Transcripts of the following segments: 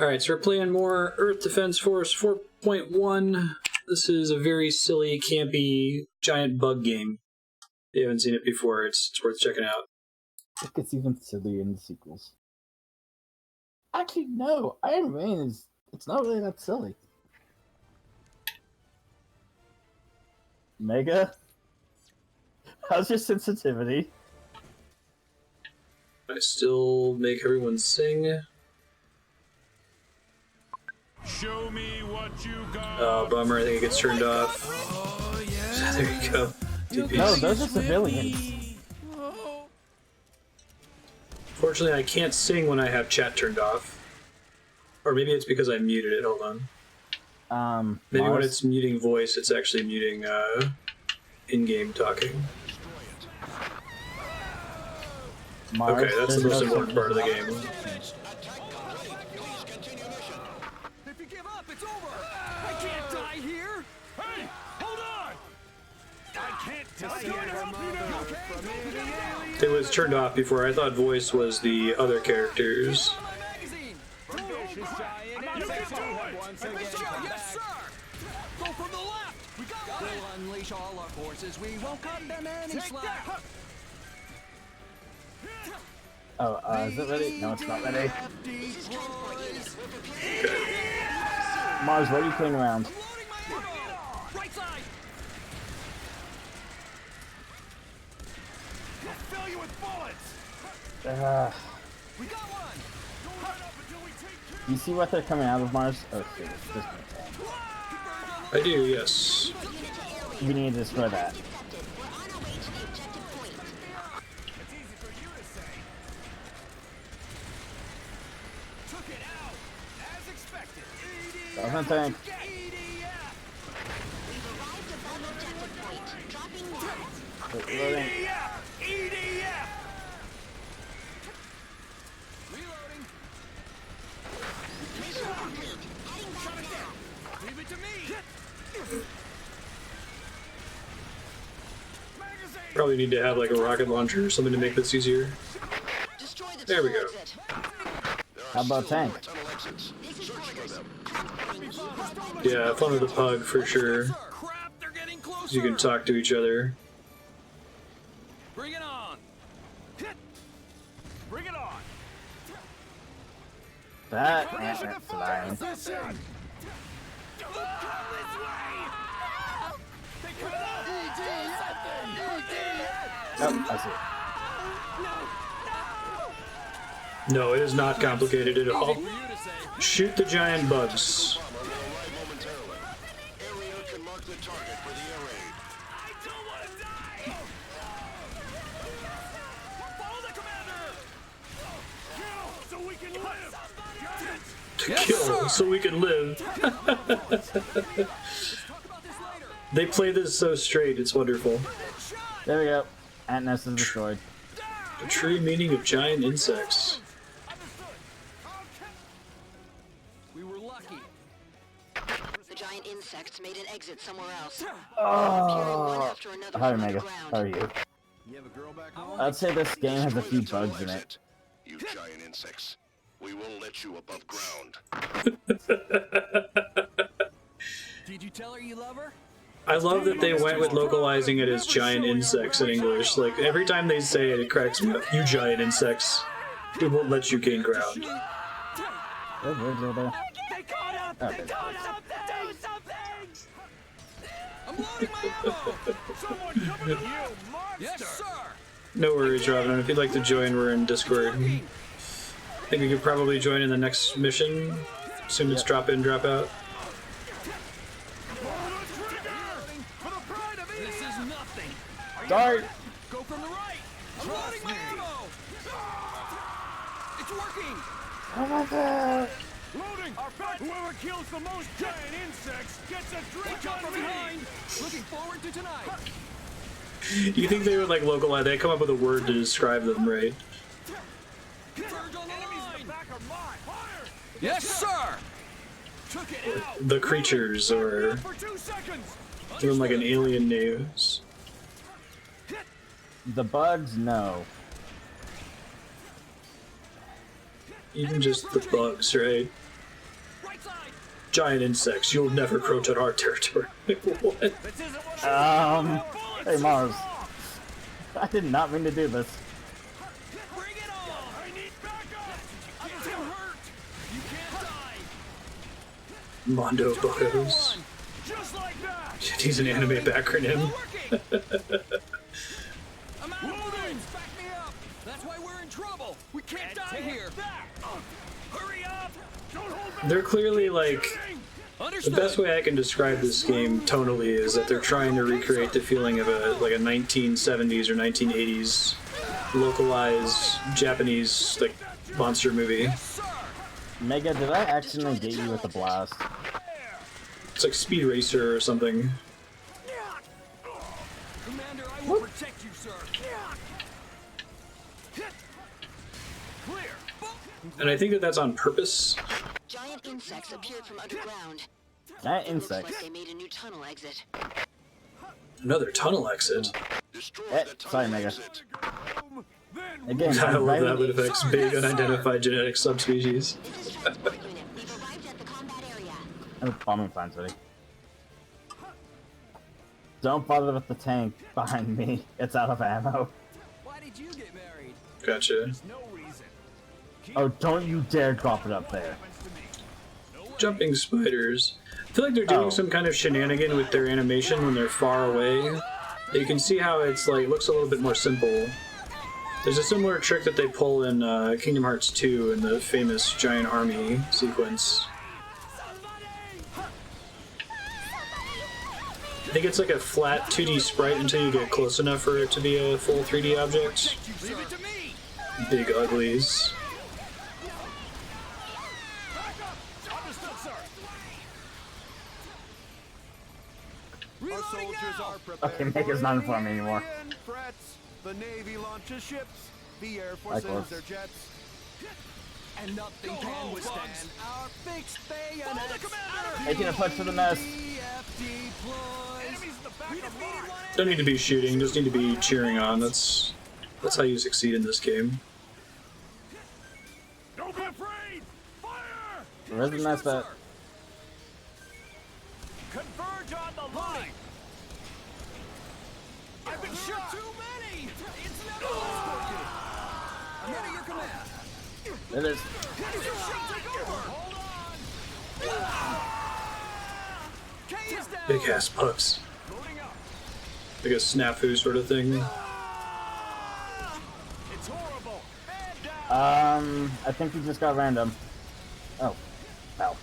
Alright, so we're playing more Earth Defense Force 4.1. This is a very silly, campy, giant bug game. If you haven't seen it before, it's worth checking out. It gets even sillier in the sequels. Actually, no. Iron Man it's not really that silly. Mega? How's your sensitivity? I still make everyone sing. Show me what you got. Oh, bummer. I think it gets turned off. Oh, yeah. There you go. No, those are civilians. Fortunately, I can't sing when I have chat turned off. Or maybe it's because I muted it. Hold on. Maybe when it's muting voice, it's actually muting in-game talking. Mars, okay, that's the most important part of the game. If you give up, it's over. I can't die here. Hey, hold on. I can't die here. It was turned off before. I thought voice was the other characters. Yes, sir. Go from the left. We got one. We'll unleash all our forces. We won't cut them any slack. Oh, is it ready? No, it's not ready. Mars, what are you playing around? Right side. We'll fill you with bullets. We got one. Don't let up until we take Do you see what they're coming out of, Mars? Oh, shit. This I do, yes. we need to destroy that. Doesn't think. Reloading. Leave it to me. Probably need to have like a rocket launcher or something to make this easier. There we go. How about tank? Yeah, fun with the pug for sure. You can talk to each other. Bring it on. Bring it on. That's fine. Oh, I see. No, it is not complicated at all. Shoot the giant bugs. To kill so we can live. They play this so straight, it's wonderful. There we go. Ant nest is destroyed. The true meaning of giant insects. We were lucky. The giant insects made an exit somewhere else. Oh. Hi, Mega. How are you? You have a girl back home? I'd say this game has a few bugs in it. You giant insects. We won't let you above ground. Did you tell her you love her? I love that they went with localizing it as giant insects in English. Like, every time they say it, it cracks me up. You giant insects. We won't let you gain ground. Oh, where's it there? They caught up! Okay. They caught up! Do something! I'm loading my ammo! Someone come to you, monster! Yes, sir! No worries, Robin. If you'd like to join, we're in Discord. I think we could probably join in the next mission. Assume it's drop in, drop out. This is nothing! Dart! Go from the right! I'm loading my ammo! It's working! Oh my god! Loading! Whoever kills the most giant insects gets a drink from behind! Looking forward to tonight! You think they would like localize? They come up with a word to describe them, right? Yes, sir! Took it out! The creatures, or For 2 seconds! give them like an alien names. The bugs, no. Even just the bugs, right? giant insects. You'll never approach on our territory. What? Hey Mars. I did not mean to do this. Bring it on! I need backup! I'm too hurt! You can't die! Mondo Buckos. Just like that! He's an anime acronym. I'm out of bullets! Back me up! That's why we're in trouble! We can't die here! Hurry up! Don't hold back! They're clearly like... The best way I can describe this game tonally is that they're trying to recreate the feeling of a 1970s or 1980s localized Japanese like monster movie. Mega, did I accidentally get you with the blast? It's like Speed Racer or something. Commander, I will protect you, sir. Clear. And I think that that's on purpose. Giant insects appeared from underground. Giant Looks insects. like they made a new tunnel exit. Another tunnel exit. Destroy Eh, the sorry, tunnel Mega. exit. Again, I love right that it affects big unidentified genetic subspecies. This is transport unit. We've arrived at the combat area. Oh, bombing plans ready. Don't bother with the tank behind me. It's out of ammo. Why did you get married? Gotcha. No reason. Oh, don't you dare drop it up there. Jumping spiders. I feel like they're doing some kind of shenanigan with their animation when they're far away. You can see how it's like looks a little bit more simple. There's a similar trick that they pull in Kingdom Hearts 2 in the famous giant army sequence. I think it's like a flat 2D sprite until you get close enough for it to be a full 3D object. Leave it to me. Big uglies. Understood, sir. Our soldiers are prepared. Okay, Mega's not informed me anymore. Frets. The Navy launches ships. The Air Force Likewise. sends their jets. And nothing can withstand our fixed bayonets. Making a push for the nest. Don't need to be shooting, just need to be cheering on. That's how you succeed in this game. Don't be afraid! Fire! Where's the nest at? Converge on the line! I've been shot! Too many! It's never I'm ready your command! It is. Hold on! K is down! Big ass pucks. Loading up! Like a snafu sort of thing. It's horrible! Head down! I think we just got random. Oh. Ow.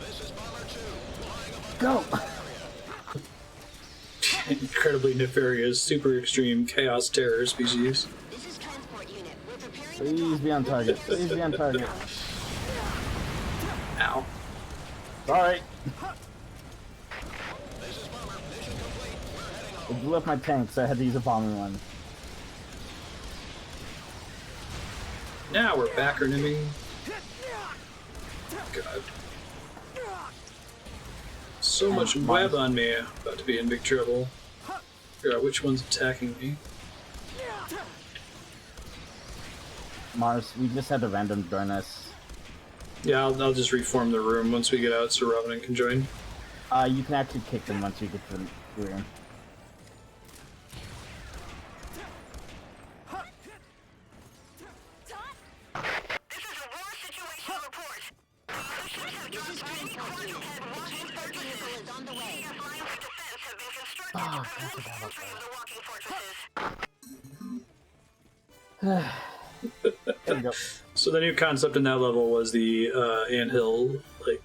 This is Bomber 2, flying above Go! Incredibly nefarious, super extreme chaos terror species. This is transport unit. We're preparing Please be on target. Please be on target. Ow. Sorry. This is Bomber, mission complete. We're heading I home. blew up my tank, so I had to use a bombing one. Now we're backerniming. God. So much web on me. About to be in big trouble. Figure out which one's attacking me. Mars, we just had a random join us. Yeah, I'll just reform the room once we get out so Robin can join. You can actually kick them once you get to the room. This is a war situation report. Militias have dropped many quadruped walking fortresses. Is on the way. Lines of defense have been constructed to prevent the entry of the walking fortresses. There we go. So the new concept in that level was the anthill, like,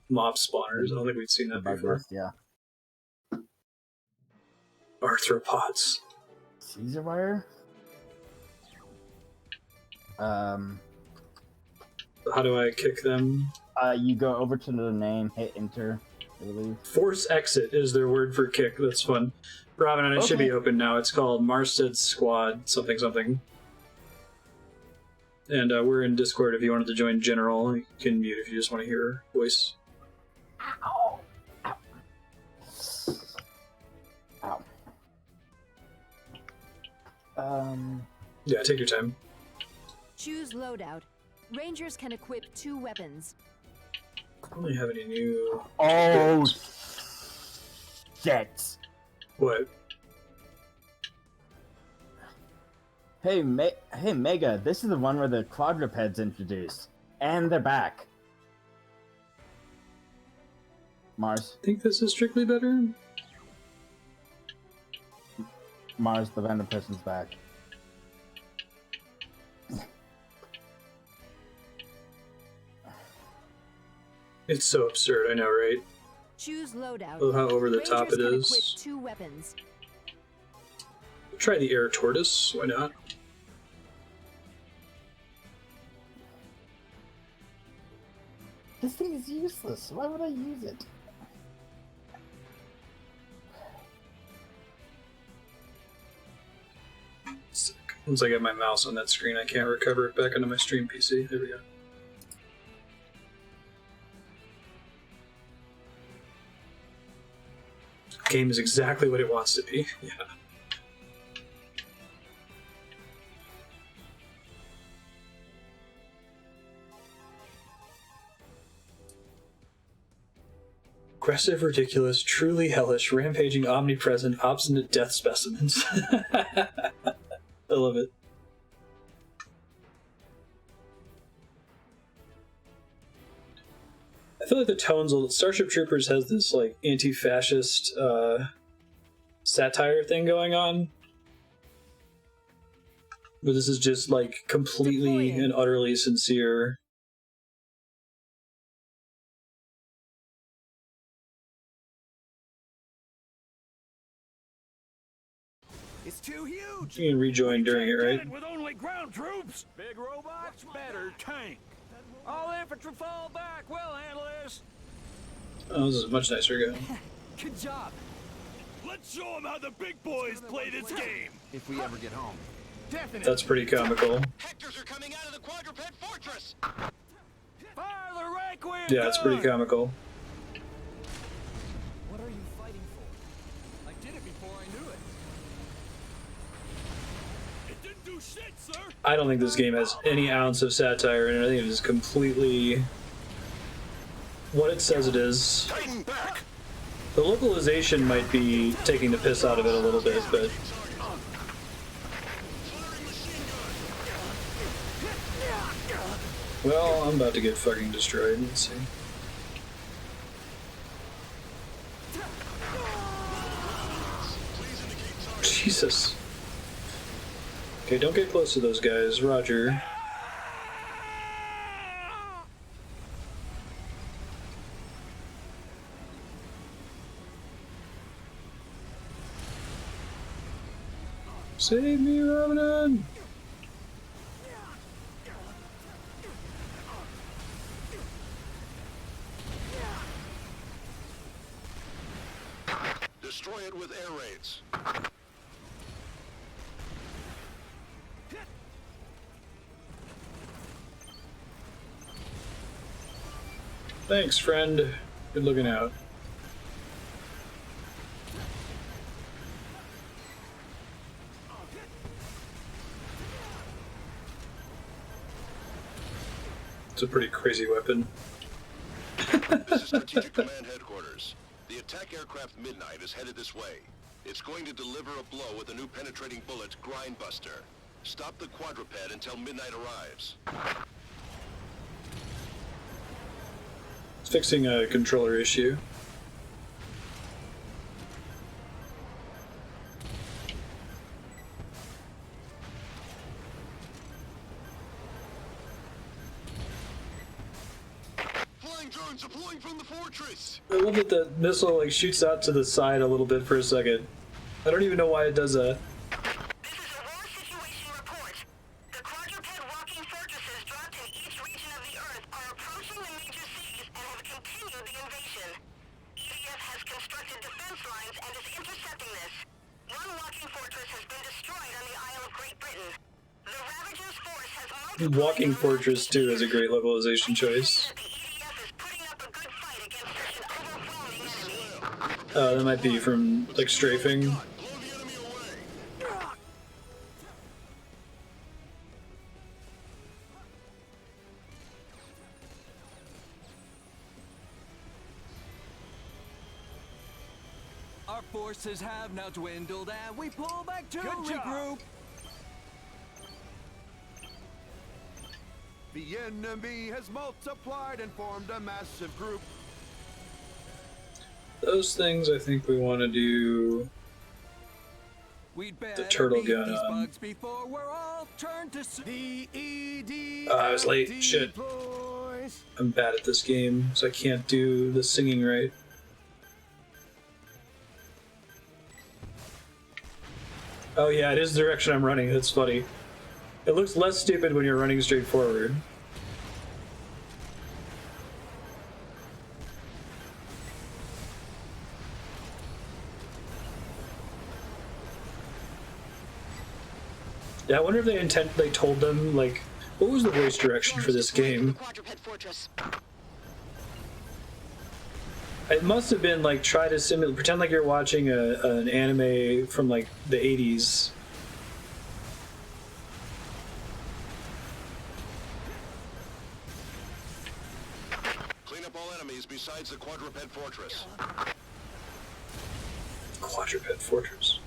mob spawners. I don't think we'd seen that Bug before. nest, yeah. Arthropods. Caesar wire? How do I kick them? You go over to the name, hit enter, I believe. Force exit is their word for kick. That's fun. Robin, and it should be open now. It's called Marstead Squad something something. And we're in Discord if you wanted to join General. You can mute if you just want to hear her voice. Ow! Ow. Ow. Yeah, take your time. Choose loadout. Rangers can equip 2 weapons. I don't really have any new. Oh, shit. What? Hey, hey, Mega, this is the one where the quadrupeds introduced. And they're back. Mars. I think this is strictly better. Mars, the random person's back. It's so absurd, I know, right? Choose loadout. Oh, how over the top it Rangers can is. equip 2 weapons. Try the air tortoise, why not? This thing is useless. Why would I use it? Sick. Once I get my mouse on that screen, I can't recover it back onto my stream PC. There we go. Game is exactly what it wants to be. Yeah. Aggressive, ridiculous, truly hellish, rampaging, omnipresent, obstinate death specimens. I love it. I feel like the tones of Starship Troopers has this like anti-fascist satire thing going on. But this is just like completely and utterly sincere. It's too huge. You can rejoin during it, right? With only ground troops. Big robots, better tank. All infantry fall back. We'll handle this. Oh, this is a much nicer gun. Good job. Let's show them how the big boys play this game. If we ever get home. Definitely. That's pretty comical. Hectors are coming out of the quadruped fortress. Fire the Requiem Yeah, it's pretty gun. comical. What are you fighting for? I did it before I knew it. It didn't do shit, sir. I don't think this game has any ounce of satire in it. I think it is completely what it says it is. Tighten back. The localization might be taking the piss out of it a little bit, but well, I'm about to get fucking destroyed. Let's see. Jesus. Okay, don't get close to those guys. Roger. Save me, Robin! Destroy it with air raids. Thanks, friend. Good looking out. It's a pretty crazy weapon. This is Strategic Command Headquarters. The attack aircraft Midnight is headed this way. It's going to deliver a blow with the new penetrating bullet, Grindbuster. Stop the quadruped until Midnight arrives. It's fixing a controller issue. Flying drones deploying from the fortress! I love that the missile like shoots out to the side a little bit for a second. I don't even know why it does that. This is a war situation report. The quadruped walking fortresses dropped in each region of the Earth are approaching the major cities and have continued the invasion. EDF has constructed defense lines and is intercepting this. One walking fortress has been destroyed on the Isle of Great Britain. The Ravager's force has multiplied. Walking Fortress 2 is a great localization choice. The EDF is putting up a good fight against such an overwhelming enemy. That might be from like strafing. Blow the enemy away! Our forces have now dwindled and we pull back to Good job. regroup. The enemy has multiplied and formed a massive group. Those things I think we want to do. We'd better turtle beat gun these on. bugs before we're all turned to The ED. I was late. Shit. Deploys. I'm bad at this game, so I can't do the singing right. Oh yeah, it is the direction I'm running. That's funny. It looks less stupid when you're running straight forward. Yeah, I wonder if they told them, like, what was the voice direction for this game? Quadruped fortress. It must have been like try to simulate, pretend like you're watching an anime from like the 80s. Clean up all enemies besides the quadruped fortress. Quadruped fortress.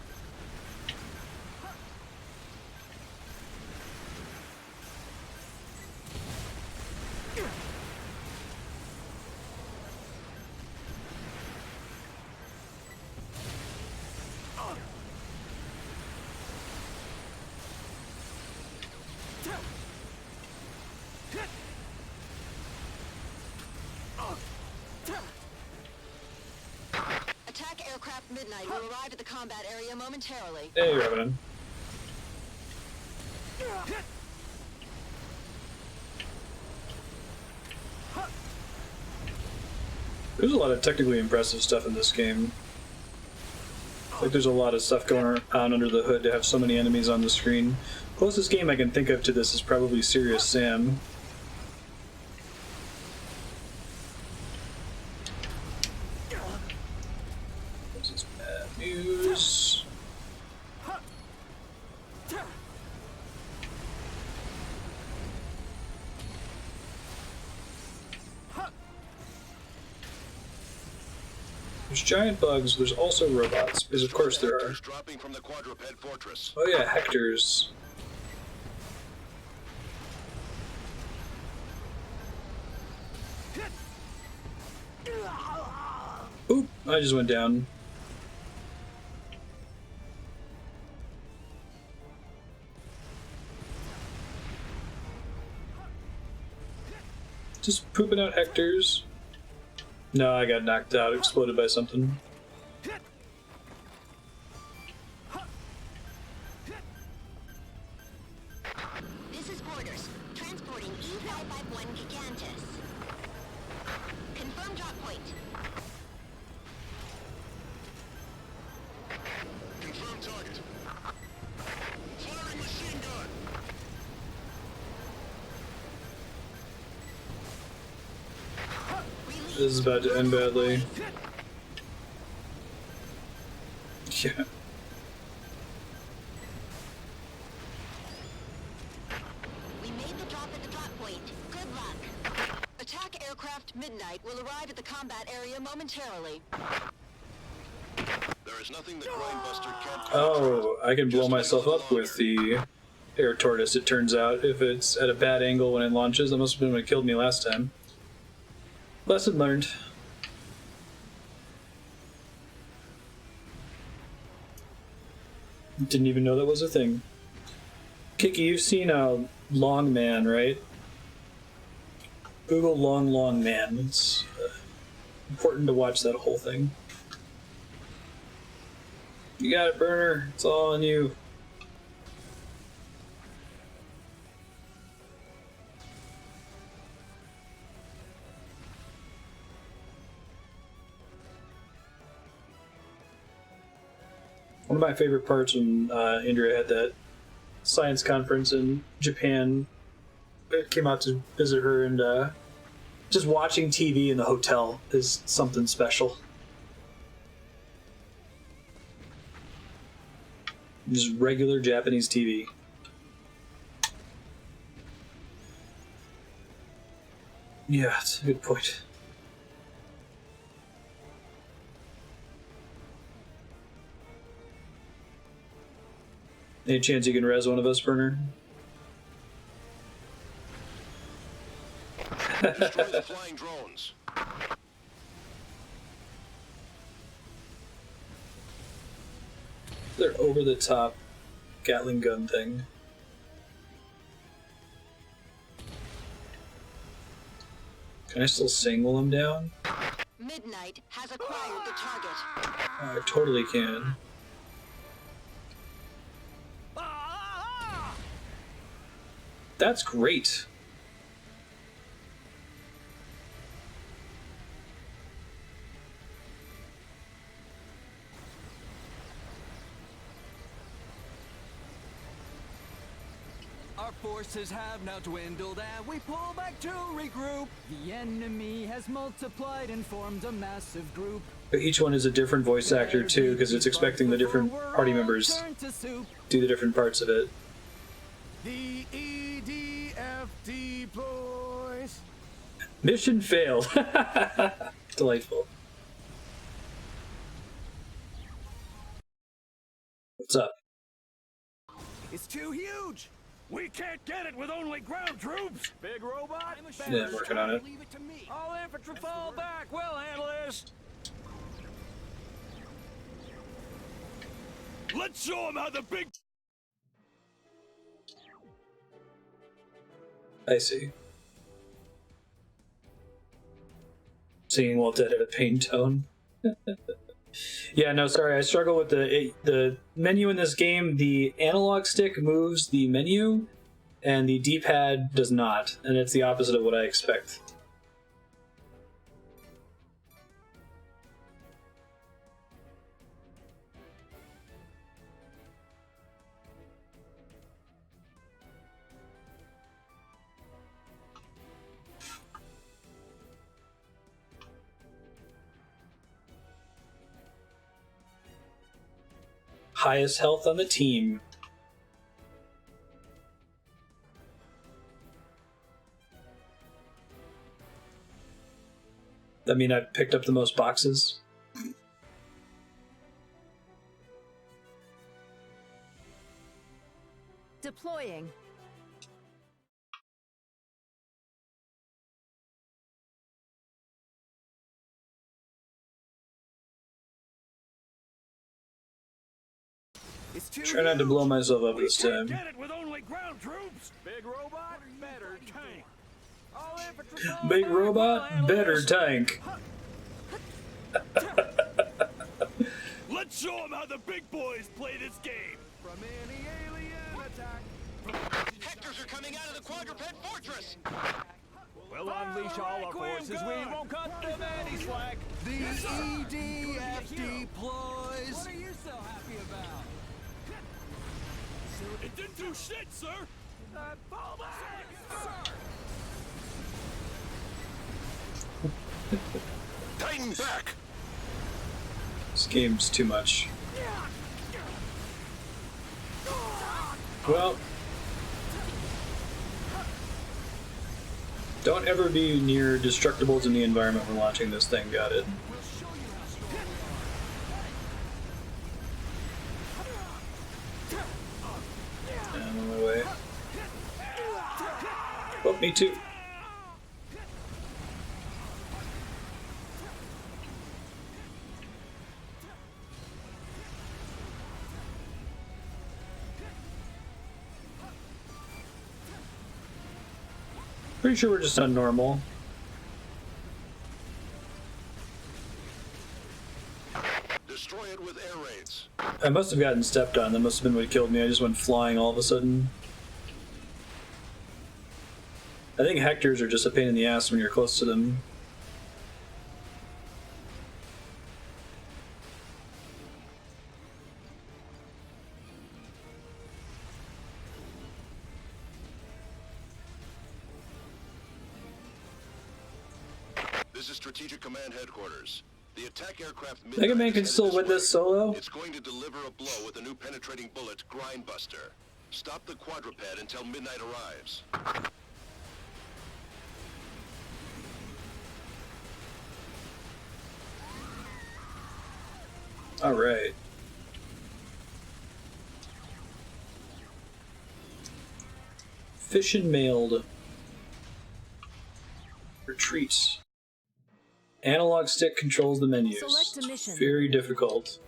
Attack aircraft Midnight will arrive at the combat area momentarily. Hey, Revenant. There's a lot of technically impressive stuff in this game. Like, there's a lot of stuff going on under the hood to have so many enemies on the screen. Closest game I can think of to this is probably Serious Sam. This is bad news. There's giant bugs, there's also robots, because of course there are. Hectors dropping from the quadruped fortress. Oh yeah, Hectors. Oop, I just went down. Just pooping out Hectors. No, I got knocked out, exploded by something. This is Borders, transporting E551 Gigantus. Confirm drop point. Confirm target. Firing machine gun. This is about to end badly. Yeah. We made the drop at the drop point. Good luck. Attack aircraft Midnight will arrive at the combat area momentarily. There is nothing the Grindbuster can't penetrate. Oh, I can blow myself up with the air tortoise, it turns out, if it's at a bad angle when it launches. That must have been what killed me last time. Lesson learned. Didn't even know that was a thing. Kiki, you've seen Long Man, right? Google Long Man. It's important to watch that whole thing. You got it, Burner. It's all on you. One of my favorite parts when Andrea had that science conference in Japan, I came out to visit her, and just watching TV in the hotel is something special. Just regular Japanese TV. Yeah, that's a good point. Any chance you can res one of us, Burner? Destroy the flying drones. They're over the top Gatling gun thing. Can I still sing while I'm down? Midnight has acquired the target. I totally can. That's great. Our forces have now dwindled and we pull back to regroup. The enemy has multiplied and formed a massive group. But each one is a different voice actor too, because it's expecting the different party members do the different parts of it. The EDF deploys. Mission failed. Delightful. What's up? It's too huge. We can't get it with only ground troops. Big robot. Yeah, I'm working on it. Leave it to me. All infantry fall back. We'll handle this. Let's show them how the big. I see. Singing while dead at a pain tone. Yeah, no, sorry, I struggle with the menu in this game. The analog stick moves the menu, and the D-pad does not, and it's the opposite of what I expect. Highest health on the team. That mean I picked up the most boxes? Deploying. It's too Try not to blow myself up this time. Get it with only ground troops. Big robot, better tank. All infantry fall Big back. We'll robot, handle better this. tank. Let's show them how the big boys play this game. From any alien attack. Hectors are coming out of the quadruped fortress. We'll unleash all our forces. We won't cut them any slack. The EDF deploys. What are you so happy about? It didn't do shit, sir. Fall back, sir. Tighten back. This game's too much. Well, don't ever be near destructibles in the environment when launching this thing, got it? And on my way. Oh, me too. Pretty sure we're just on normal. Destroy it with air raids. I must have gotten stepped on. That must have been what killed me. I just went flying all of a sudden. I think Hectors are just a pain in the ass when you're close to them. This is Strategic Command Headquarters. The attack aircraft Mega Man can still win this solo? It's going to deliver a blow with a new penetrating bullet, Grindbuster. Stop the quadruped until midnight arrives. Alright. Fission mailed. Retreat. Analog stick controls the menus. Select a mission. Very difficult.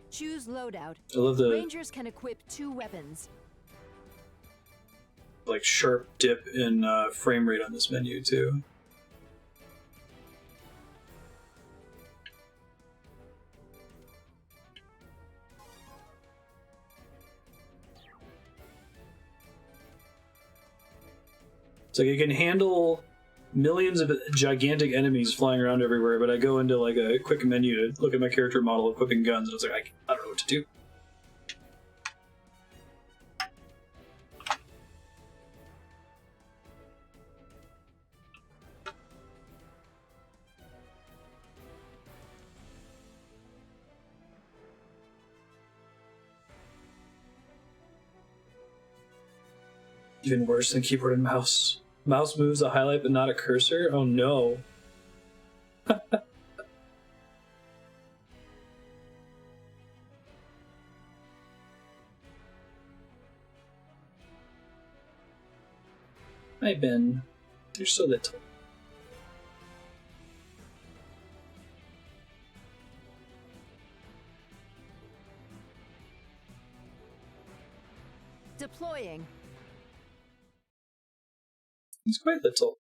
Choose loadout. I love the Rangers can equip 2 weapons. like sharp dip in frame rate on this menu too. It's like it can handle millions of gigantic enemies flying around everywhere, but I go into like a quick menu to look at my character model equipping guns, and it's like I don't know what to do. Even worse than keyboard and mouse. Mouse moves a highlight but not a cursor? Oh no. Hi Ben. You're so little. Deploying. He's quite little.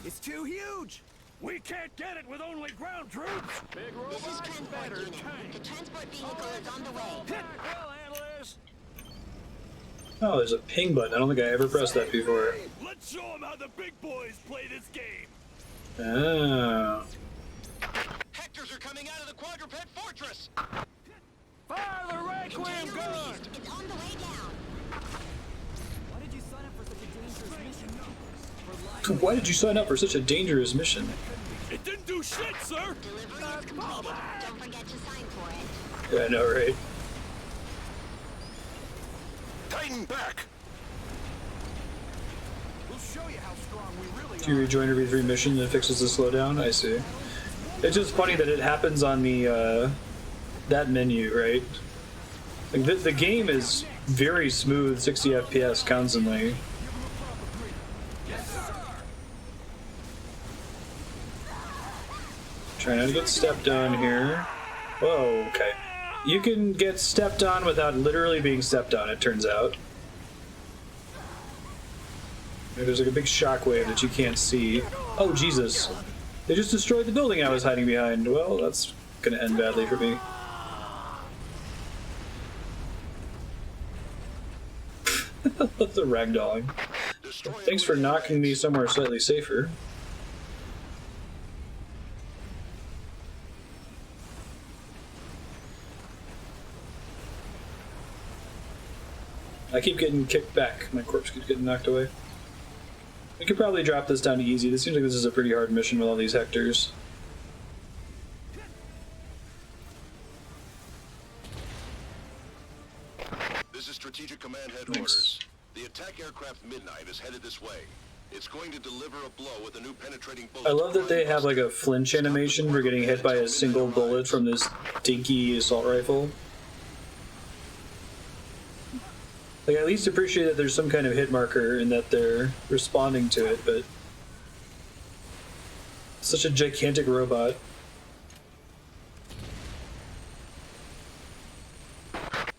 It's too huge! We can't get it with only ground troops! Big robots, This is transport better unit. tank. The transport vehicle is on the way. Well, handlers! Oh, there's a ping button. I don't think I ever pressed that before. Let's show them how the big boys play this game! Oh. Hectors are coming out of the quadruped fortress! Fire the Requiem gun! It's on the way down. Why did you sign up for such a dangerous mission? Why did you sign up for such a dangerous mission? It didn't do shit, sir! Delivery is completed. Don't forget to sign for it. Yeah, I know, right? Tighten back! We'll show you how strong we really Do you rejoin every 3 missions and it fixes the slowdown? I see. It's just funny that it happens on the, that menu, right? Like, the game is very smooth, 60 FPS constantly. Trying not to get stepped on here. Whoa, okay. You can get stepped on without literally being stepped on, it turns out. There's like a big shockwave that you can't see. Oh, Jesus. They just destroyed the building I was hiding behind. Well, that's gonna end badly for me. The ragdolling. Thanks for knocking me somewhere slightly safer. I keep getting kicked back. My corpse keeps getting knocked away. We could probably drop this down to easy. This seems like this is a pretty hard mission with all these Hectors. This is Strategic Command Headquarters. The attack aircraft Midnight is headed this way. It's going to deliver a blow with a new penetrating bullet. I love that they have like a flinch animation for getting hit by a single bullet from this dinky assault rifle. Like, I at least appreciate that there's some kind of hit marker and that they're responding to it, but such a gigantic robot.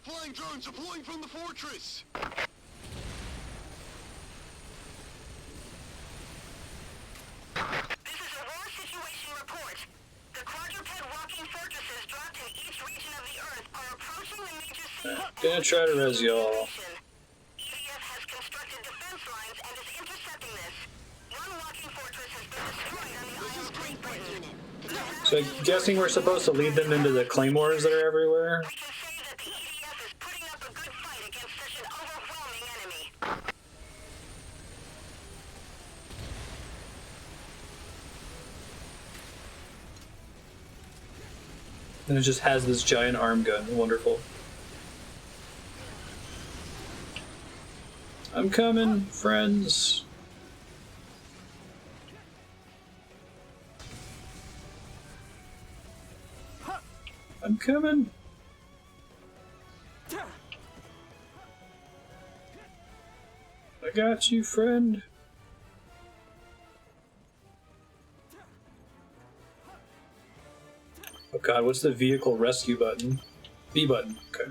Flying drones deploying from the fortress! This is a war situation report. The quadruped walking fortresses dropped in each region of the Earth are approaching the major cities. Gonna try to res y'all. EDF has constructed defense lines and is intercepting this. One walking fortress has been destroyed on the Isle of Great Britain. So I'm guessing we're supposed to lead them into the claymores that are everywhere. We can say that the EDF is putting up a good fight against such an overwhelming enemy. And it just has this giant arm gun. Wonderful. I'm coming, friends. I'm coming. I got you, friend. Oh god, what's the vehicle rescue button? B button, okay.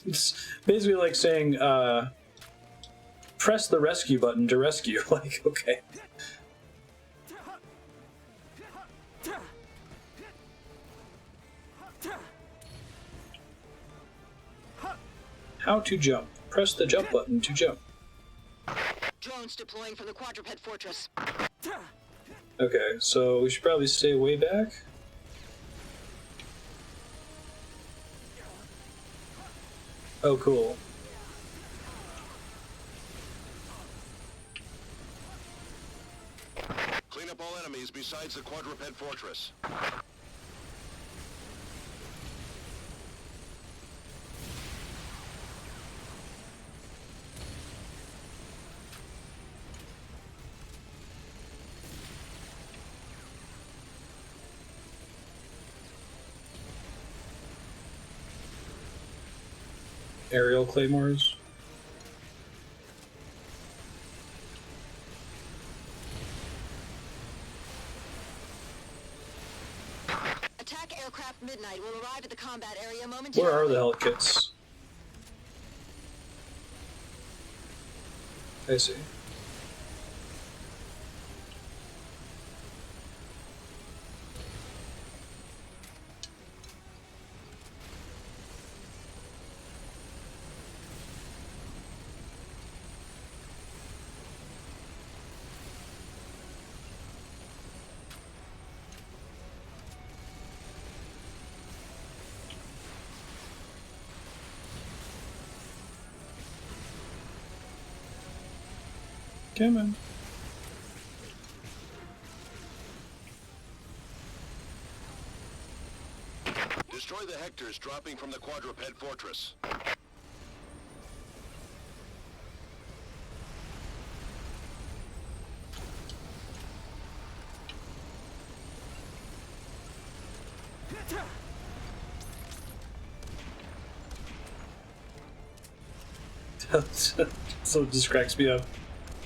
It's basically like saying, press the rescue button to rescue. Like, okay. How to jump. Press the jump button to jump. Drones deploying from the quadruped fortress. Okay, so we should probably stay way back. Oh, cool. Clean up all enemies besides the quadruped fortress. Aerial claymores. Attack aircraft Midnight will arrive at the combat area momentarily. Where are the health kits? I see. Come on. Destroy the Hectors dropping from the quadruped fortress. So it just cracks me up.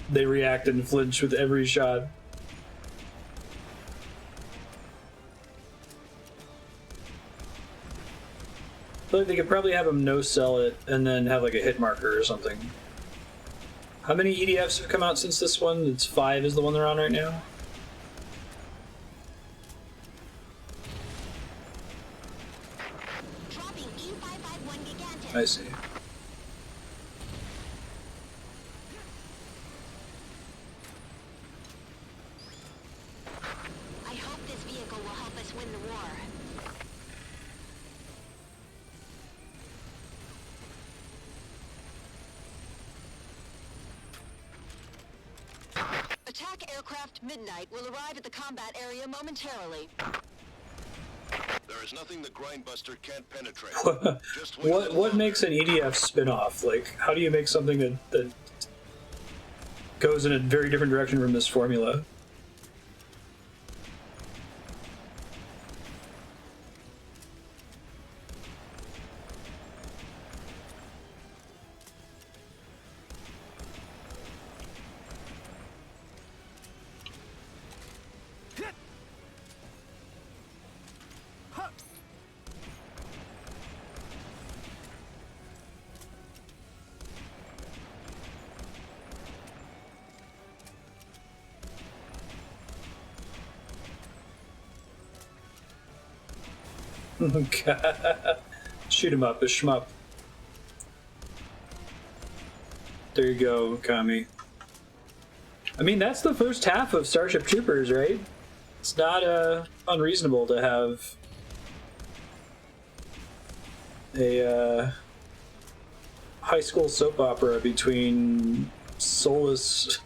They react and flinch with every shot. I feel like they could probably have them no-sell it and then have like a hit marker or something. How many EDFs have come out since this one? It's 5 is the one they're on right now? Dropping E551 Gigantic. I see. I hope this vehicle will help us win the war. Attack aircraft Midnight will arrive at the combat area momentarily. There is nothing the Grindbuster can't penetrate. Just wait a What little longer. makes an EDF spin-off? Like, how do you make something that goes in a very different direction from this formula? Shoot him up, a shmup. There you go, Kami. I mean, that's the first half of Starship Troopers, right? It's not unreasonable to have a high school soap opera between soulless,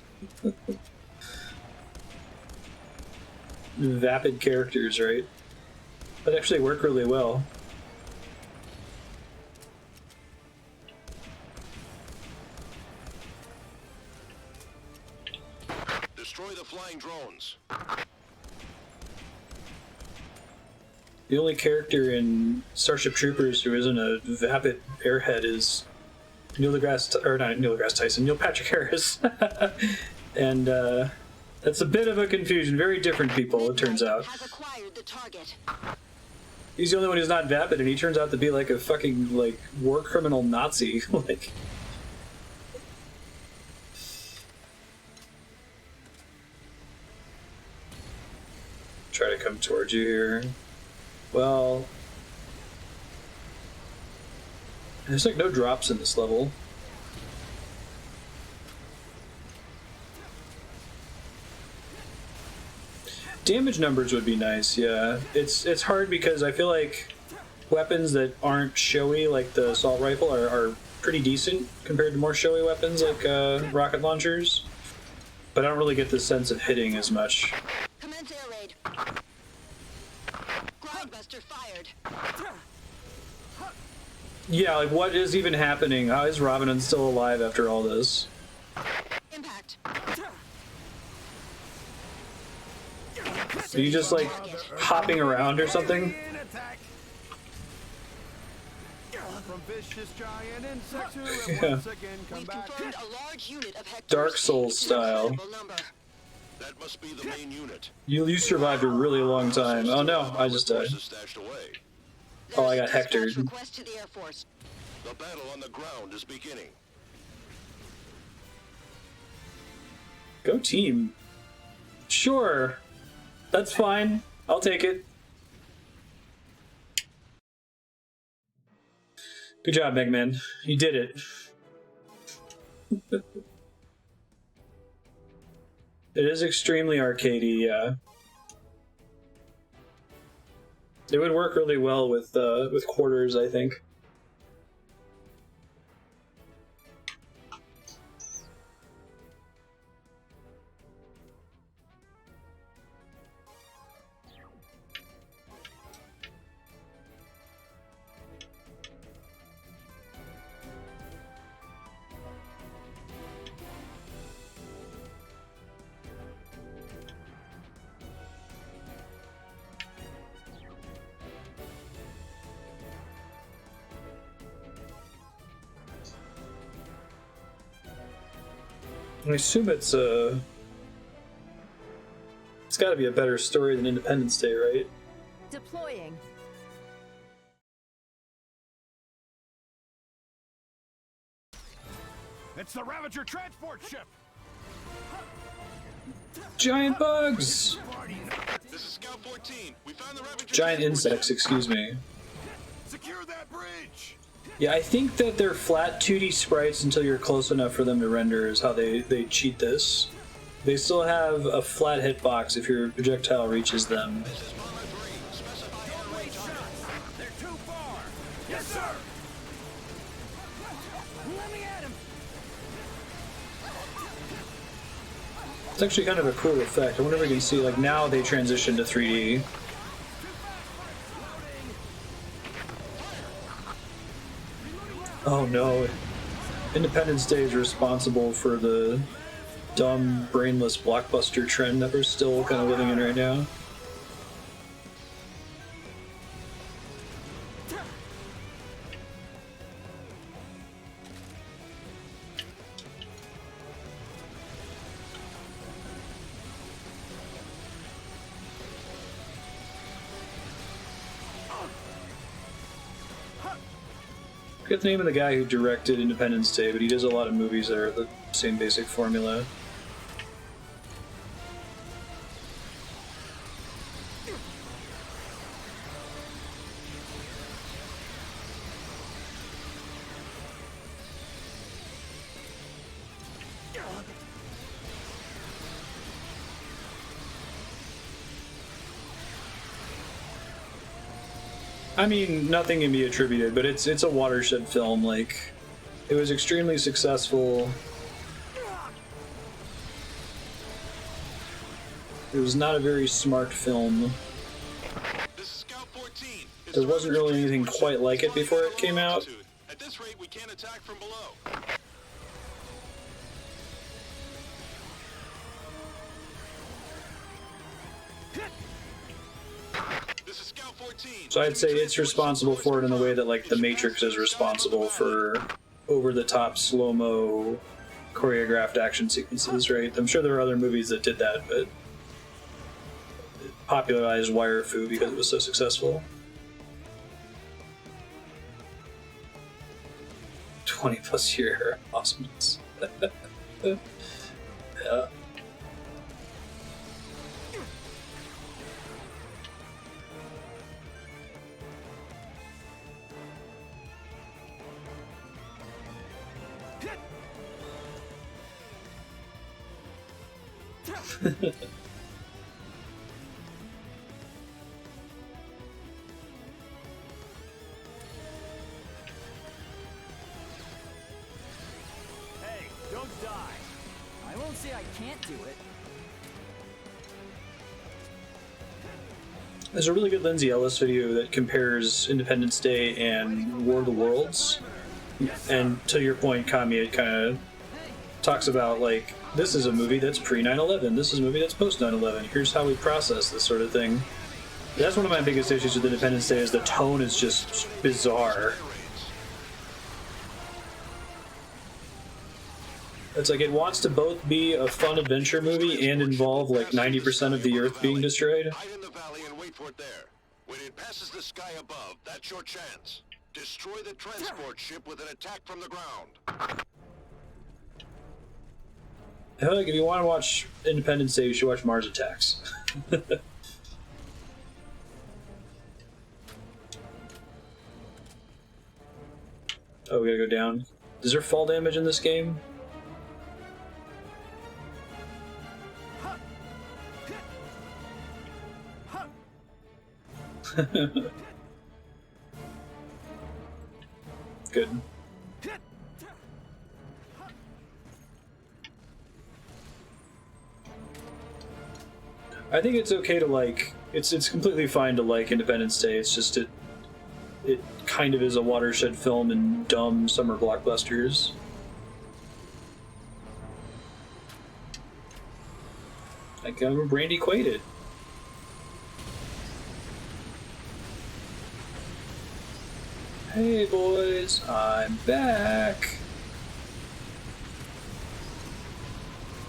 vapid characters, right? That actually worked really well. Destroy the flying drones. The only character in Starship Troopers who isn't a vapid airhead is Neil Patrick Harris. And that's a bit of a confusion. Very different people, it turns out. Has acquired the target. He's the only one who's not vapid, and he turns out to be like a fucking like war criminal Nazi. Like, try to come towards you here. Well, there's like no drops in this level. Damage numbers would be nice, yeah. It's hard because I feel like weapons that aren't showy, like the assault rifle, are pretty decent compared to more showy weapons like rocket launchers. But I don't really get the sense of hitting as much. Commence air raid. Grindbuster fired. Yeah, like what is even happening? How is Robin still alive after all this? Impact. Are you just like hopping around or something? From vicious giant insects who have Yeah. once again come We've back. confirmed a large unit of Hector's Dark Souls style. number. That must be the main unit. You survived a really long time. Oh no, I just died. Forces stashed away. Oh, I There's got a dispatch hectored. request to the Air Force. The battle on the ground is beginning. Go team. Sure. That's fine. I'll take it. Good job, Megman. You did it. It is extremely arcadey, yeah. It would work really well with quarters, I think. I assume it's got to be a better story than Independence Day, right? Deploying. It's the Ravager transport ship. Giant bugs! This is Scout 14. We found the Ravager Giant transport insects, excuse me. Secure that bridge. Yeah, I think that they're flat 2D sprites until you're close enough for them to render is how they cheat this. They still have a flat hitbox if your projectile reaches them. This is Bomber 3. Specify Don't air wait raid shots. target. They're too far. Yes, sir. Let me at him. It's actually kind of a cool effect. I wonder if we can see, like, now they transition to 3D. Oh no. Independence Day is responsible for the dumb, brainless blockbuster trend that we're still kind of living in right now. I forget the name of the guy who directed Independence Day, but he does a lot of movies that are the same basic formula. I mean, nothing can be attributed, but it's a watershed film. Like, it was extremely successful. It was not a very smart film. This is Scout 14. It's There the wasn't Ravager really anything transport quite ship. like it before it came out. Altitude. At this rate, we can't attack from below. So I'd say it's responsible for it in the way that like The Matrix is responsible for over-the-top slow-mo choreographed action sequences, right? I'm sure there are other movies that did that, but it popularized wire fu because it was so successful. 20+ year awesomeness. Yeah. Hey, don't die. I won't say I can't do it. There's a really good Lindsay Ellis video that compares Independence Day and War of the Worlds. And to your point, Kami, it kind of talks about, like, this is a movie that's pre-9/11, this is a movie that's post-9/11, here's how we process this sort of thing. That's one of my biggest issues with Independence Day, is the tone is just bizarre. It's like it wants to both be a fun adventure movie and involve like 90% of the Earth being destroyed. Hide in the valley and wait for it there. When it passes the sky above, that's your chance. Destroy the transport ship with an attack from the ground. I feel like if you want to watch Independence Day, you should watch Mars Attacks. Oh, we gotta go down. Is there fall damage in this game? Good. I think it's okay to like. It's completely fine to like Independence Day. It's just it kind of is a watershed film in dumb summer blockbusters. Like I'm Randy Quaid. Hey boys, I'm back.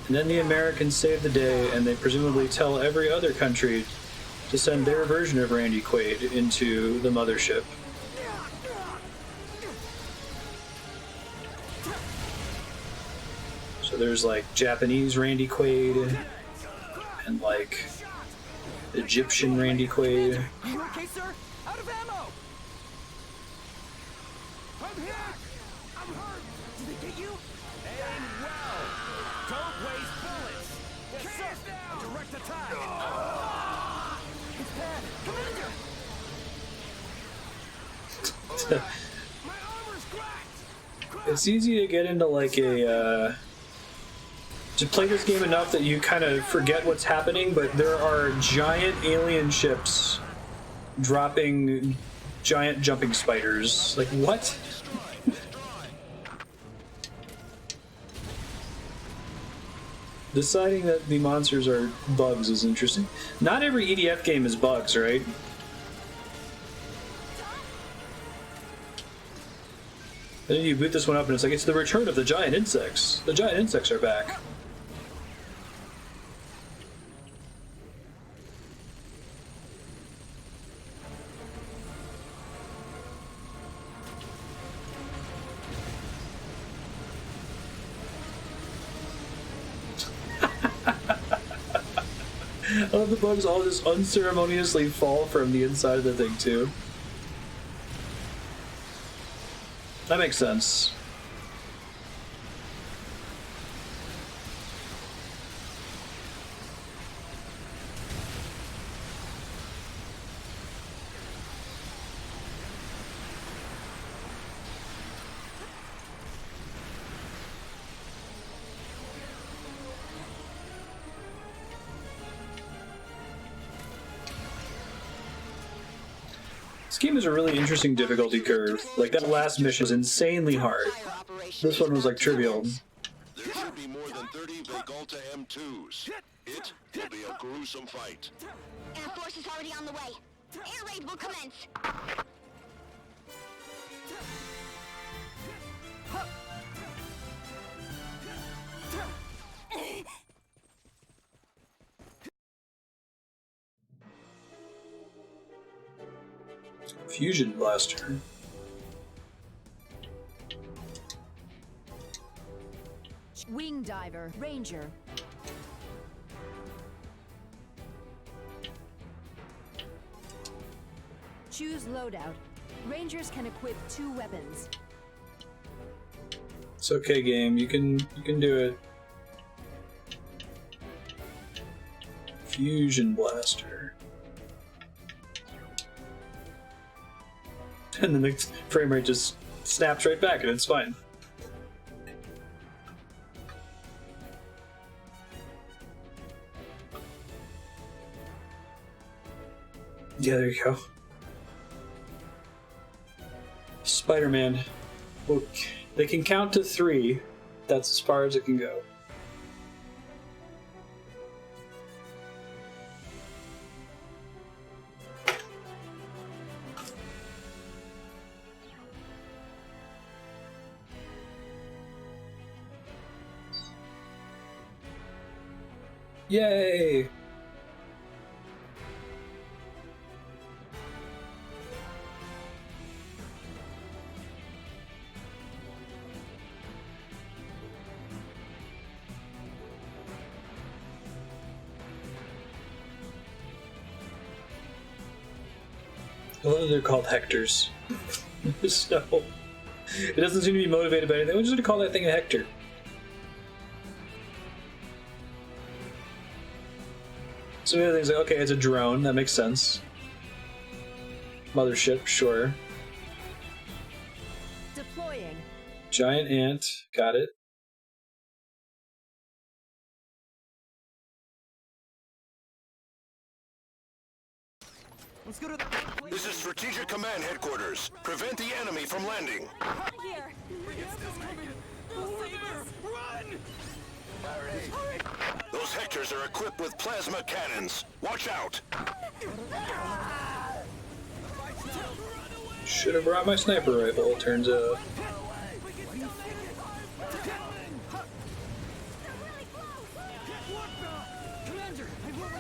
And then the Americans save the day, and they presumably tell every other country to send their version of Randy Quaid into the mothership. So there's like Japanese Randy Quaid, and like Egyptian Randy Quaid. Are you okay, sir? Out of ammo! I'm hit! I'm hurt! Did they get you? Aim well! Don't waste bullets! Yes, sir! A direct attack! It's bad. Commander! My armor's cracked! It's easy to get into like a to play this game enough that you kind of forget what's happening, but there are giant alien ships dropping giant jumping spiders. Like, what? Deciding that the monsters are bugs is interesting. Not every EDF game is bugs, right? And then you boot this one up and it's like, it's the return of the giant insects. The giant insects are back. I love the bugs all just unceremoniously fall from the inside of the thing, too. That makes sense. This game is a really interesting difficulty curve. Like, that last mission was insanely hard. This one was, like, trivial. There should be more than 30 Vegalta M2s. It will be a gruesome fight. Air Force is already on the way. Air raid will commence. Fusion blaster. Wing diver. Ranger. Choose loadout. Rangers can equip 2 weapons. It's okay, game. You can do it. Fusion blaster. And then the frame rate just snaps right back and it's fine. Yeah, there you go. Spider-Man. Well, they can count to 3. That's as far as it can go. Yay! I love that they're called Hectors. So, it doesn't seem to be motivated by anything. We're just going to call that thing a Hector. So the other things like, okay, it's a drone, that makes sense. Mothership, sure. Deploying. Giant ant, got it. Let's go to the... This is Strategic Command Headquarters. Prevent the enemy from landing. Here. Run! Those Hectors are equipped with plasma cannons. Watch out! Should have brought my sniper rifle, it turns out.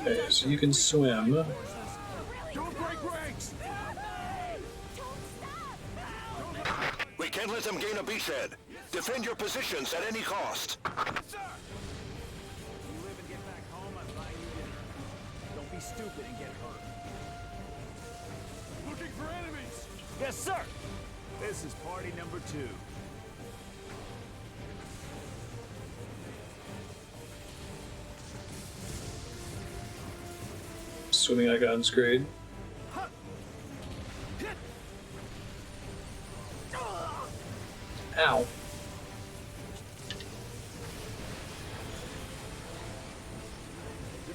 Okay, so you can swim. Don't break ranks! We can't let them gain a beachhead. Defend your positions at any cost. Sir! You live and get back home, I'm buying you dinner. Don't be stupid and get hurt. Looking for enemies! Yes, sir! This is party number 2. Swimming icons, great. Ow. It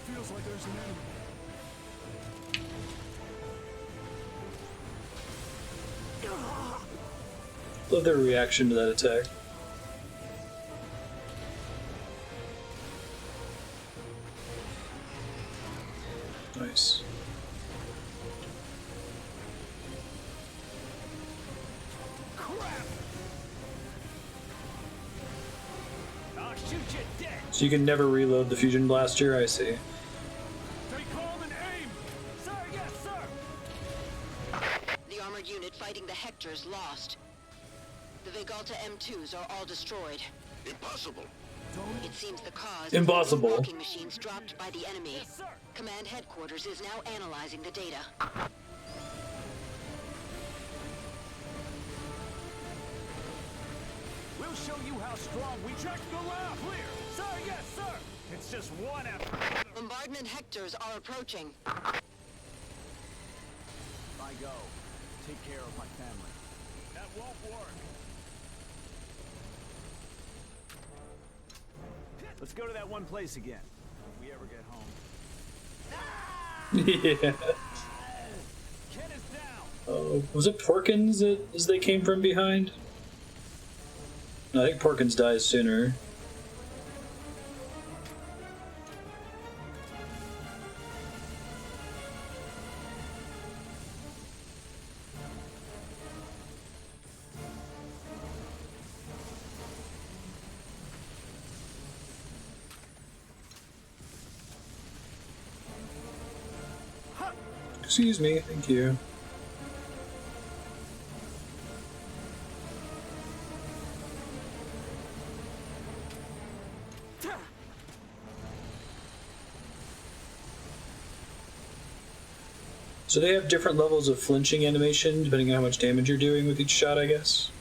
feels like there's an enemy. Love their reaction to that attack. Nice. Crap! I'll shoot you dead! So you can never reload the fusion blaster, I see. Stay calm and aim! Sir, yes, sir! The armored unit fighting the Hectors lost. The Vegalta M2s are all destroyed. Impossible. It seems the cause Impossible. is the walking machines dropped by the enemy. Yes, sir! Command headquarters is now analyzing the data. We'll show you how strong we check the lab! Clear! Sir, yes, sir! It's just one after another. Bombardment Hectors are approaching. I go. Take care of my family. That won't work. Let's go to that one place again. If we ever get home. Yeah. Ken is down. Oh, was it Porkins that as they came from behind? No, I think Porkins dies sooner. Excuse me, thank you. So they have different levels of flinching animation depending on how much damage you're doing with each shot, I guess.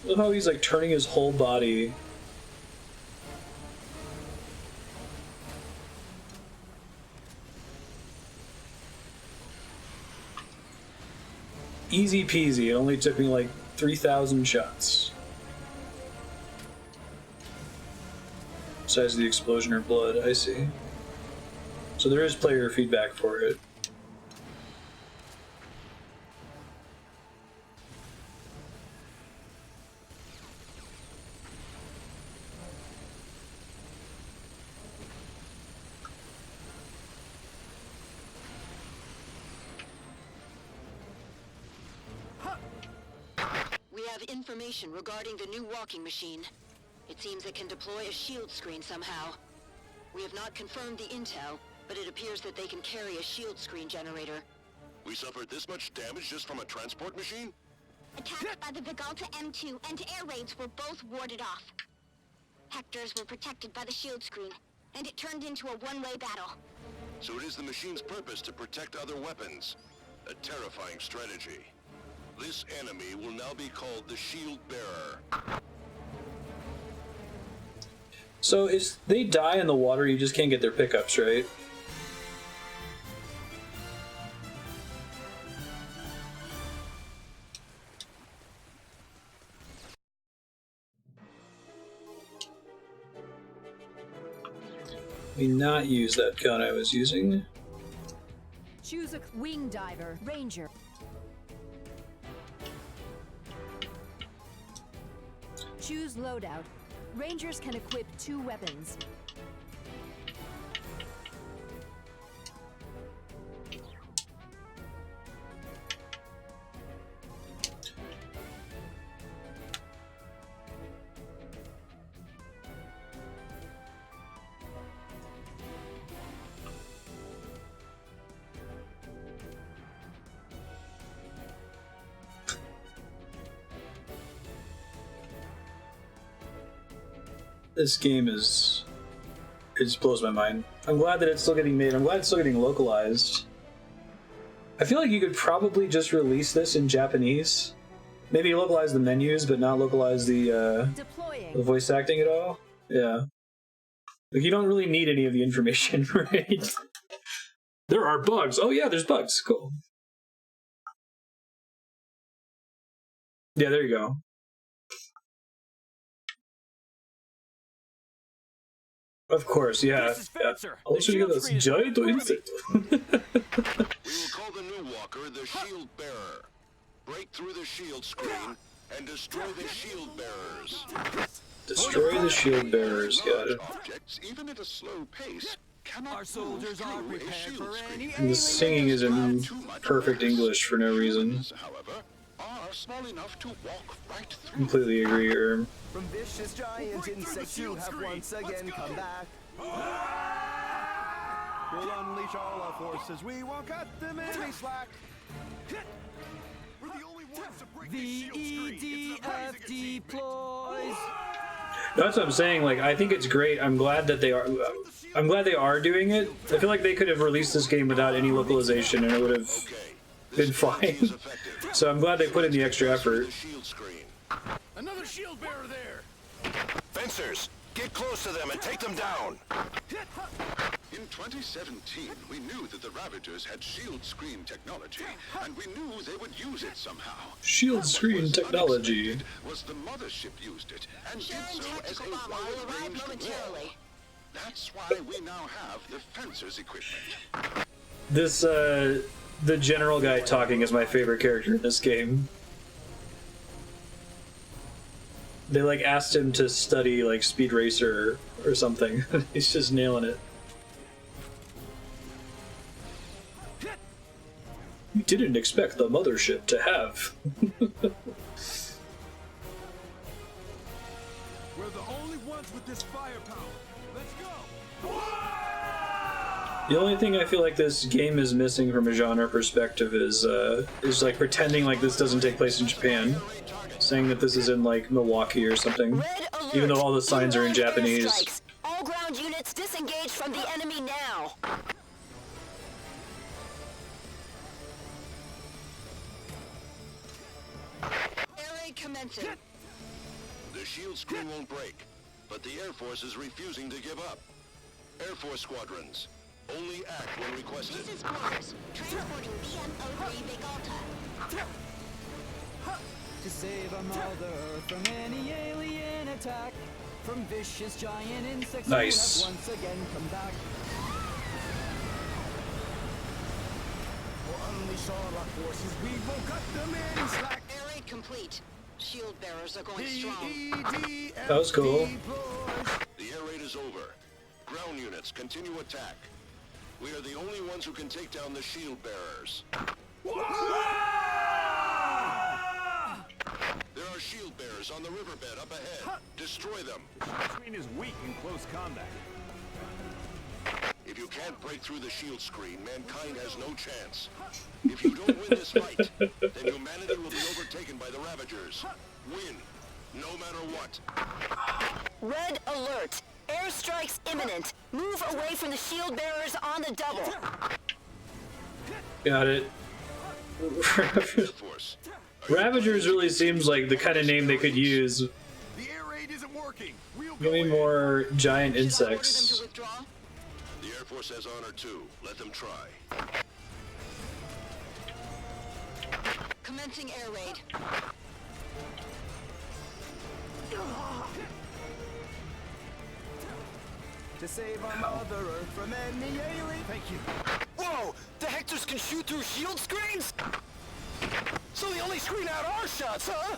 I love how he's like turning his whole body. Easy peasy, it only took me like 3,000 shots. Besides the explosion or blood, I see. So there is player feedback for it. Information regarding the new walking machine. It seems it can deploy a shield screen somehow. We have not confirmed the intel, but it appears that they can carry a shield screen generator. We suffered this much damage just from a transport machine? Attacks by the Vigalta M2 and air raids were both warded off. Hectors were protected by the shield screen, and it turned into a one-way battle. So it is the machine's purpose to protect other weapons. A terrifying strategy. This enemy will now be called the Shield Bearer. So if they die in the water, you just can't get their pickups, right? Let me not use that gun I was using. Choose a wing diver, ranger. Choose loadout. Rangers can equip 2 weapons. This game is... it just blows my mind. I'm glad that it's still getting made. I'm glad it's still getting localized. I feel like you could probably just release this in Japanese. Maybe localize the menus, but not localize the voice acting at all. Yeah. Like, you don't really need any of the information, right? There are bugs. Oh yeah, there's bugs. Cool. Yeah, there you go. Of course, yeah. I'll show you this giant insect. We will call the new walker the Shield Bearer. Break through the shield screen and destroy the shield bearers. Destroy the shield bearers, got it. Objects, even at a slow pace, Our soldiers are prepared for any And the singing is in perfect English for no reason. however, are small enough to walk right through. Completely agree, Erm. From vicious giant insects you have once again come back. We'll unleash all our forces. We won't cut them any slack. We're the only ones to break The this shield screen. It's an amazing EDF deploys. That's what I'm saying. Like, I think it's great. I'm glad that they are. I'm glad they are doing it. I feel like they could have released this game without any localization, and it would have been fine. So I'm glad they put in the extra effort. Another shield bearer there. Fencers, get close to them and take them down. In 2017, we knew that the Ravagers had shield screen technology, and we knew they would use it somehow. Shield screen technology. Was the mothership used it, and did Sharing so as a tactical bomb will arrive wide-range wall. momentarily. That's why we now have the Fencers equipment. This, the general guy talking is my favorite character in this game. They like asked him to study like Speed Racer or something. He's just nailing it. We didn't expect the mothership to have. We're the only ones with this firepower. Let's go. The only thing I feel like this game is missing from a genre perspective is like pretending like this doesn't take place in Japan, saying that this is in like Milwaukee or something, even though all the signs are in Japanese. All ground units disengage from the enemy now. Air raid commencing. The shield screen won't break, but the Air Force is refusing to give up. Air Force squadrons, only act when requested. This is quarters. Transporting BM-03 Big Alta. To save our mother from any alien attack, from vicious giant insects Nice. who have once again come back. We'll unleash all our forces. We won't cut them any slack. Air raid complete. Shield bearers are going strong. That was cool. The air raid is over. Ground units continue attack. We are the only ones who can take down the shield bearers. There are shield bearers on the riverbed up ahead. Destroy them. The screen is weak in close combat. If you can't break through the shield screen, mankind has no chance. If you don't win this fight, then humanity will be overtaken by the Ravagers. Win, no matter what. Red alert. Airstrikes imminent. Move away from the shield bearers on the double. Got it. Air Force. Ravagers really seems like the kind of name they could use. The air raid isn't working. We'll Give me go in. more giant Should I order them insects. to withdraw? The Air Force has honor too. Let them try. Commencing air raid. To save our Mother Earth from any alien. Thank you. Whoa! The Hectors can shoot through shield screens? So they only screen out our shots, huh?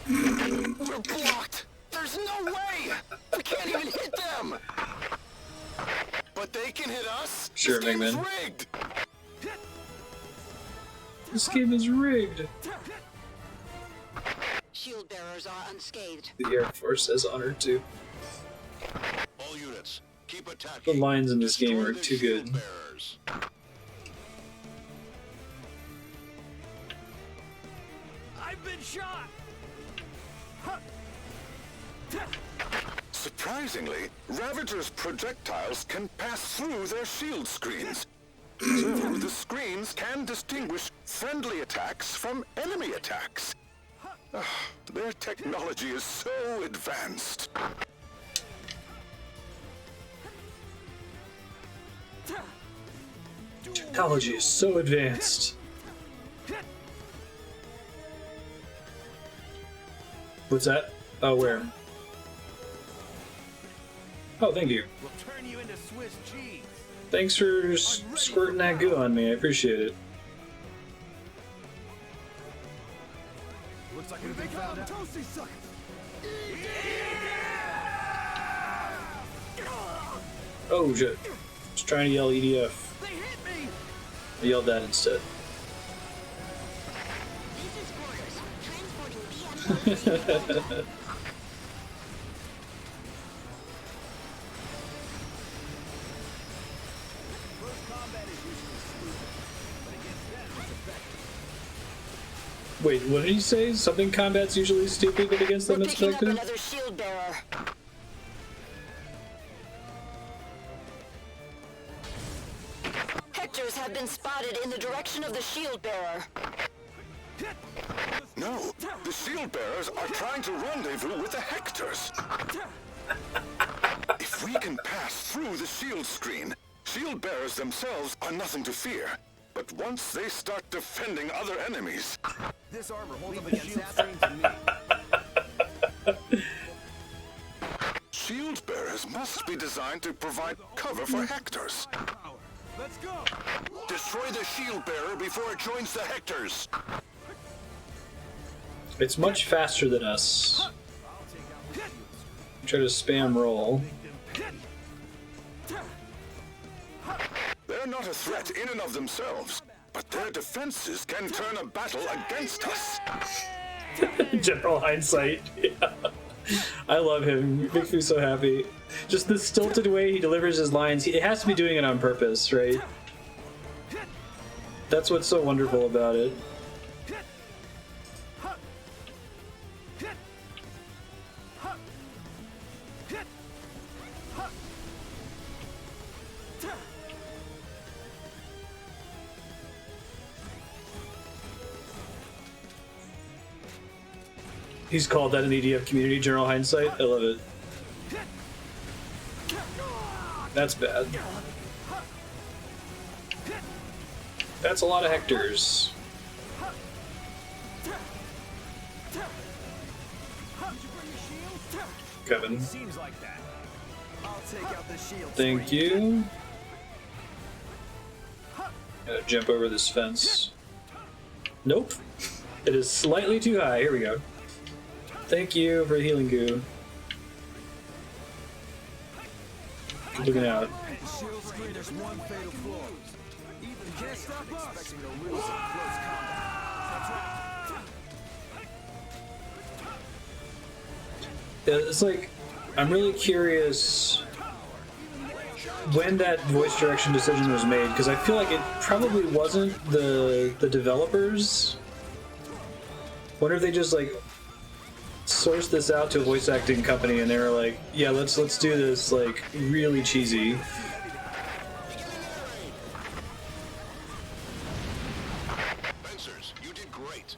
We're blocked! There's no way! We can't even hit them! But they can hit us? Sure, This game is Mingman. rigged! This game is rigged. Shield bearers are unscathed. The Air Force has honor too. All units, keep attacking. The lines in this game Destroy are the too shield good. bearers. I've been shot. Surprisingly, Ravager's projectiles can pass through their shield screens. So the screens can distinguish friendly attacks from enemy attacks. Their technology is so advanced. Technology is so advanced. What's that? Oh, where? Oh, thank you. We'll turn you into Swiss cheese. Thanks for squirting that goo on me. I appreciate it. Looks like Here we've they been found come, out. toasty suckers. Oh, shit. Just trying to yell EDF. They hit me. I yelled that instead. This is quarters. Transporting BM-03 Close combat is usually smooth, but against them it's effective. Wait, what did he say? Something combat's usually stupid, but against them We're it's picking up effective? another shield bearer. Hectors have been spotted in the direction of the shield bearer. No, the shield bearers are trying to rendezvous with the Hectors. If we can pass through the shield screen, shield bearers themselves are nothing to fear. But once they start defending other enemies, This armor holds up against shield screen to me. shield bearers must be designed to provide cover for Hectors. Power. Let's go. Destroy the shield bearer before it joins the Hectors. It's much faster than us. Try to spam roll. They're not a threat in and of themselves, but their defenses can turn a battle against us. General hindsight. Yeah. I love him. He makes me so happy. Just the stilted way he delivers his lines. He has to be doing it on purpose, right? That's what's so wonderful about it. He's called that an EDF community, General Hindsight. I love it. That's bad. That's a lot of Hectors. Kevin. Thank you. Gotta jump over this fence. Nope. It is slightly too high. Here we go. Thank you for the healing goo. Keep looking out. Yeah, it's like, I'm really curious when that voice direction decision was made, because I feel like it probably wasn't the developers. Wonder if they just like sourced this out to a voice acting company and they were like, yeah, let's do this like really cheesy. Fencers, you did great.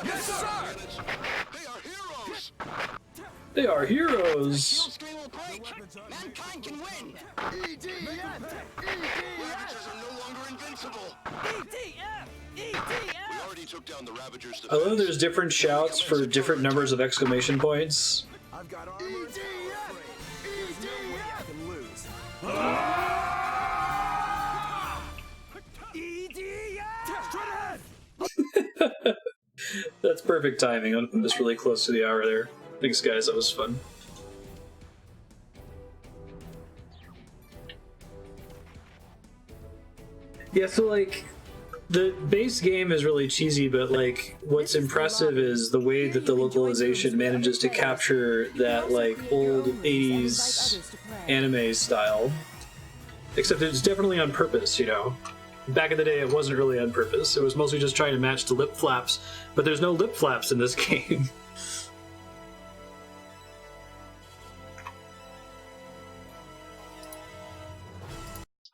Yes, sir! They are heroes! They are heroes! Screen will break! Mankind can win! Ravagers are no longer invincible! EDF! EDF! We already took down the Ravagers' I love defense. there's different shouts for different numbers of exclamation points. I've got armor and power. There's no way I can lose. EDF! Straight ahead! That's perfect timing. I'm putting this really close to the hour there. Thanks guys, that was fun. Yeah, so like, the base game is really cheesy, but like, what's impressive is the way that the localization manages to capture that like old 80s anime style. Except it's definitely on purpose, you know? Back in the day, it wasn't really on purpose. It was mostly just trying to match the lip flaps, but there's no lip flaps in this game.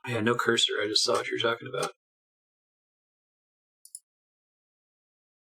Yeah, no cursor. I just saw what you're talking about.